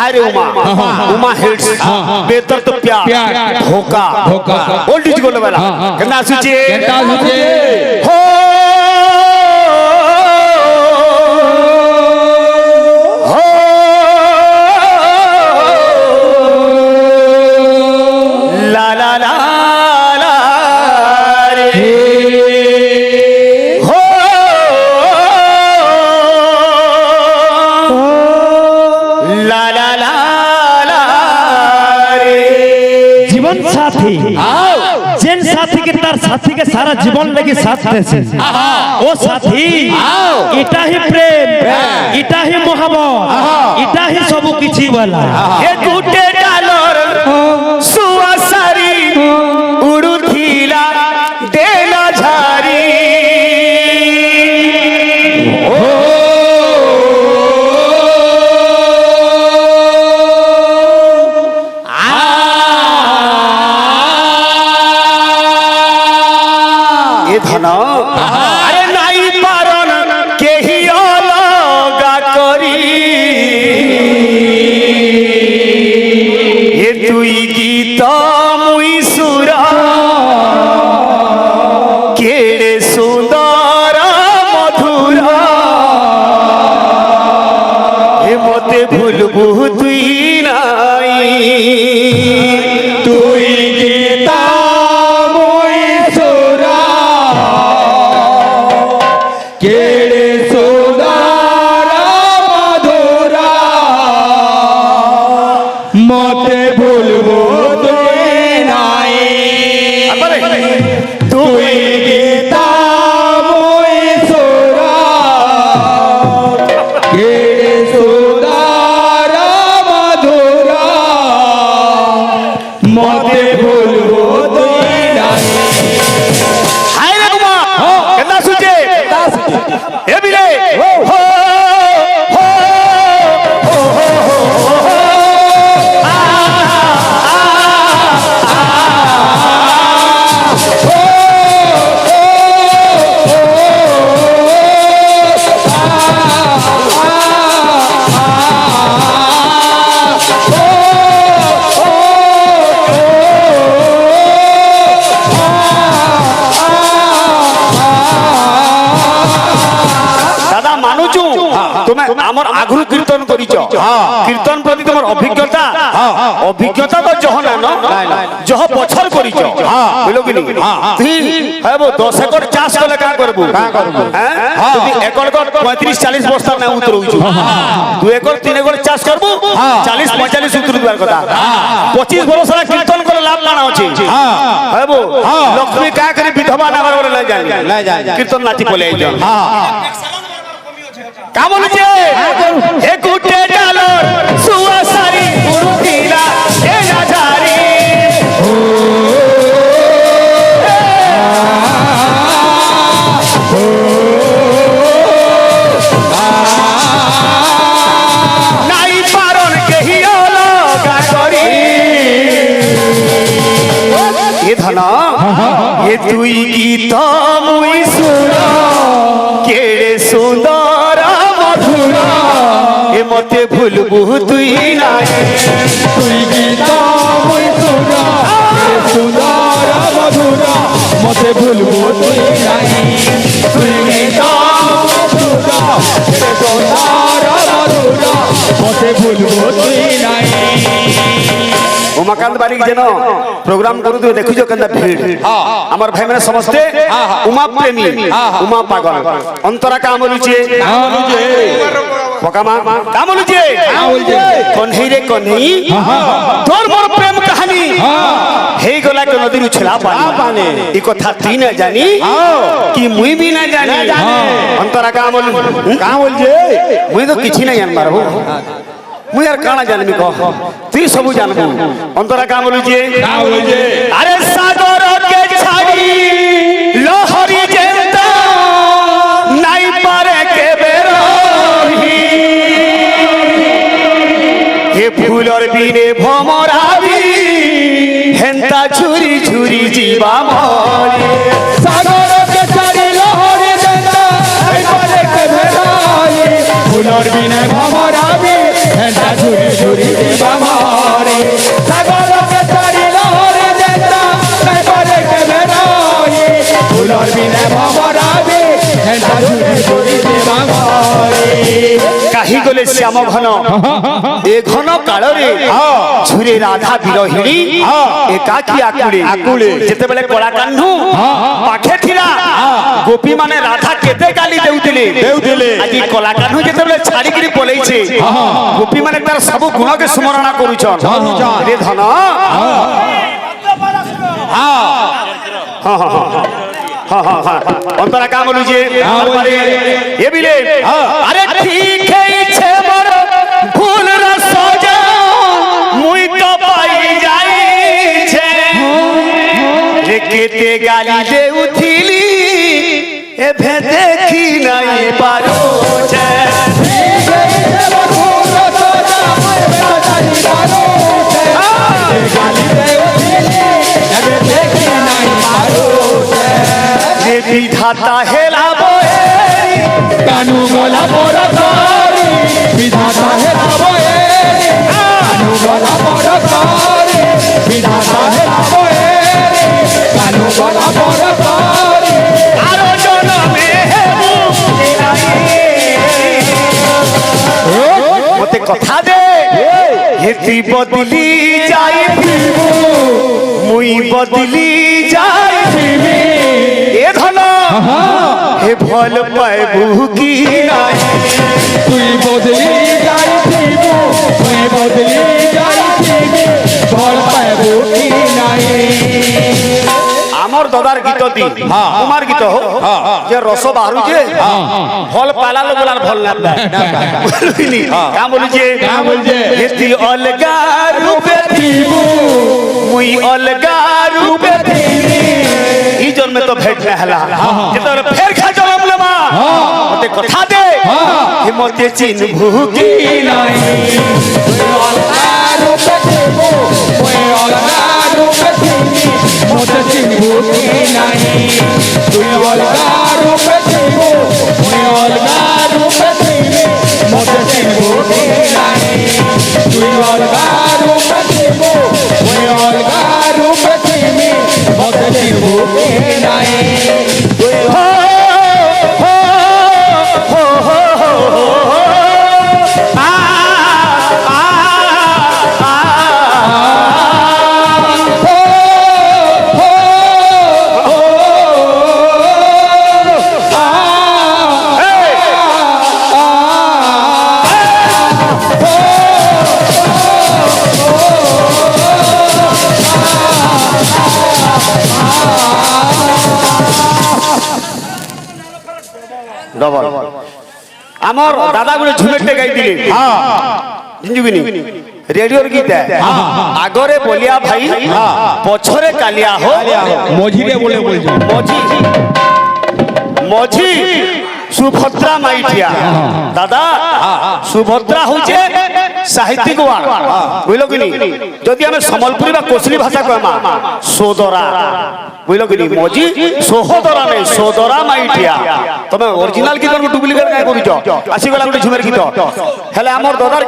अरे उमा उमा हिट्स बेहतर तो प्यार धोखा ओल्ड इज गोल्ड वाला केना सुचे हो ला ला ला जेन साथी के तार साथी के सारा जीवन लगी साथ देसे ओ साथी इटा ही प्रेम इटा ही मोहब्बत इटा ही सब किछि वाला ए गुटे डालर सुवासारी उड़ू थीला देला झारी अरे नाई पारन के ही अलगा करी ये तुई गीत मुई सुर केड़े सुंदर मधुर हे मते भूलबू तुई नाई तुई गीता केड़े सुंदर मधुरा मते भूलबो तुई नाई तुई गीता मुई सुरा केड़े सुंदर मधुरा मते भूलबो तुई नाई हाय रे कुमा केना सुचे ए बिले हो हो তুমি আমার আগুন কীর্তন করিছ কীর্তন প্রতি তোমার অভিজ্ঞতা অভিজ্ঞতা তো জহ না জহ বছর করিছ বুঝলো কি তুই হবো 10 একর চাষ কলে কা করবু তুমি একর 35-40 বস্তা না উতরউছ 2 একর 3 একর চাষ করবু 40-45 উতর দিবার কথা 25 বছর কীর্তন করে লাভ না আছে হবো লক্ষ্মী কা করে বিধবা না করে লাই যায় কীর্তন নাচি বলে আইছ কামল যে এ গুটে ডালর সুয়াসারি উড়ুতিলা এ রাজারি নাই পারন কেহি অলগা করি এ ধন এ তুই গীত মুই সুর কেড়ে সুন্দর ए मते भूलबू तुई नाई तुई गीता मुई सुरा सुंदर मधुरा मते भूलबू तुई नाई तुई गीता मधुरा सुंदर मधुरा मते भूलबू तुई नाई उमाकांत बारिक जन प्रोग्राम करू तो देखिजो केनता भीड़ हमर भाई माने समस्ते उमा प्रेमी उमा पागल अंतरा काम लुचे पकामा काम लुचे कन्हई रे कन्हई तोर मोर प्रेम कहानी हे गला के नदी उछला पानी ई कथा ती न जानी कि मुई भी न जानी अंतरा काम बोल मुई तो किछि न जान मारबो मुई यार काना जानबी कह तू सब जानबू अंतरा का बोलू जे अरे सागर के छाड़ी लहरी जेता नाई पारे के बेरही हे फूलर बिने भमराबी हेंता छुरी छुरी जीवा मरी सागर के छाड़ी लहरी जेता नाई पारे के बेरही फूलर बिने भमराबी হেঁটা ঝুরি ঝুরি দেবা মরে সাগরকে ছাড়ি লহরে যেতা নাই পরে কেবে রয়ে ফুলর বিনে ভবরাবে হেঁটা ঝুরি ঝুরি দেবা মরে কাহি গলে শ্যাম ঘন এ ঘন কাଳରେ ঝুরে রাধা বিরহিণী একাকি আকুড়ে যেତେବେଳେ কଳା କାହ୍ନୁ ପାଖେ ଥିଲା ଗୋପୀ ମାନେ ରାଧା କେତେ ଗାଲି ଦେଉଥିଲେ ଆଜି କଳା କାହ୍ନୁ ଯେତେବେଳେ ଛାଡିକିରି ପଳେଇছে ଗୋପୀ ମାନେ ତାର ସବୁ ଗୁଣକେ ସ୍ମରଣ କରୁଛନ୍ ରେ ଧନ অন্তরা কাম বলুছে এ বিলে আরে ঠিক হইছে মোর ফুল রস মুই তো পাই যাইছে রে কেতে গালি দেউথিলি এভে দেখি নাই পারোছে বিধাতা হেলাবো কানু গলা বড় করি বিধাতা হেলাবো কানু গলা বড় করি বিধাতা হেলাবো কানু গলা বড় করি আরো জনমে হেবু মতে কথা দে হেতি বদলি যাই মুই বদলি যাই এ ধন হে ভল পাইবু কি নাই তুই বদলি যাইছিবু তুই বদলি যাইছিবি বল পাইবু কি নাই আমার দাদার গীত দি তোমার গীত হো যে রস বাহারুছে ফল পালা লোক ফল না বুঝলি কা বলুছে হেতি অলগা রূপে থিবু মুই অলগা রূপে থিবি এই জন্মে তো ভেট না হলা যেতরে ফের খা জন্ম লেমা মতে কথা দে হে মতে চিনভু কি নাই তুই অলগা রূপে থিবু তুই অলগা রূপে থিবি মতে চিনবু কি নাই তুই অলগা রূপে থিবু তুই অলগা রূপে থিবি মতে চিনবু কি নাই তুই অলগা রূপে থিবু তুই অলগা রূপে থিবি মতে চিনবু কি নাই আমার দাদা গুলো ঝুমেটে গাই দিলে জিঞ্জুবিনি রেডিওর গীত আগরে বলিয়া ভাই পছরে কালিয়া হো মঝিরে বলে বলছো মঝি মঝি সুভদ্রা মাইঠিয়া দাদা সুভদ্রা হচ্ছে সাহিত্যিক ওয়ার্ড বুঝল কি যদি আমি সম্বলপুরী বা কোশলী ভাষা কহমা সোদরা বুঝল কি মঝি সোহদরা নাই সোদরা মাইঠিয়া তুমি অরিজিনাল গীত ডুপ্লিকেট কাই করছ আসিগলা গোটে ঝুমের গীত হেলে আমার দাদার